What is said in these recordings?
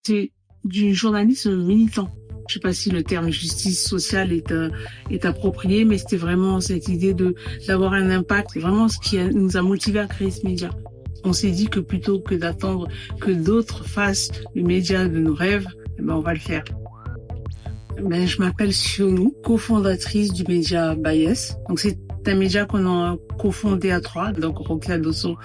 c'est du journalisme militant. Je sais pas si le terme justice sociale est approprié, mais c'était vraiment cette idée d'avoir un impact. C'est vraiment ce qui nous a motivés à créer ce média. On s'est dit que plutôt que d'attendre que d'autres fassent le média de nos rêves, on va le faire. Je m'appelle Sionou, cofondatrice du média Bias. Donc c'est un média qu'on a cofondé à 3, donc Rokia Dosso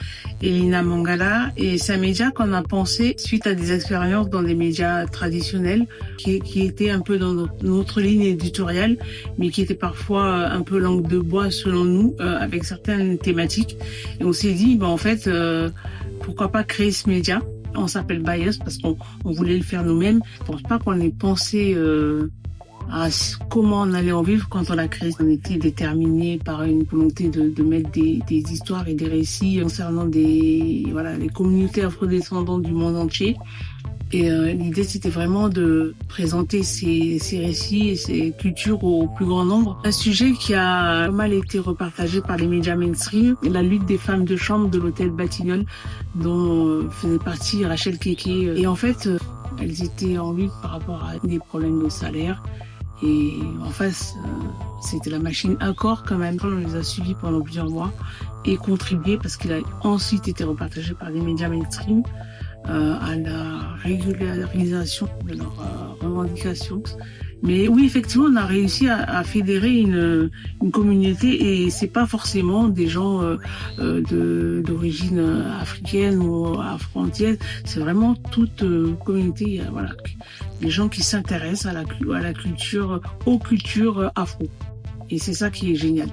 et Lina Mangala. Et c'est un média qu'on a pensé suite à des expériences dans des médias traditionnels qui étaient un peu dans notre ligne éditoriale, mais qui étaient parfois un peu langue de bois selon nous, avec certaines thématiques. Et on s'est dit, pourquoi pas créer ce média? On s'appelle Bias parce qu'on voulait le faire nous-mêmes. Je pense pas qu'on ait pensé à comment on allait en vivre quand on l'a créé. On était déterminés par une volonté de mettre des histoires et des récits concernant les communautés afrodescendantes du monde entier. Et l'idée, c'était vraiment de présenter ces récits et ces cultures au plus grand nombre. Un sujet qui a mal été repartagé par les médias mainstream, la lutte des femmes de chambre de l'hôtel Batignolles, dont faisait partie Rachel Keke. Et en fait, elles étaient en lutte par rapport à des problèmes de salaire. Et en face, c'était la machine Accor quand même. On les a suivis pendant plusieurs mois et contribué, parce qu'il a ensuite été repartagé par les médias mainstream, à la régularisation de leurs revendications. Mais oui, effectivement, on a réussi à fédérer une communauté, et c'est pas forcément des gens d'origine africaine ou afro-antillaise. C'est vraiment toute communauté, des gens qui s'intéressent à la culture, aux cultures afro. Et c'est ça qui est génial.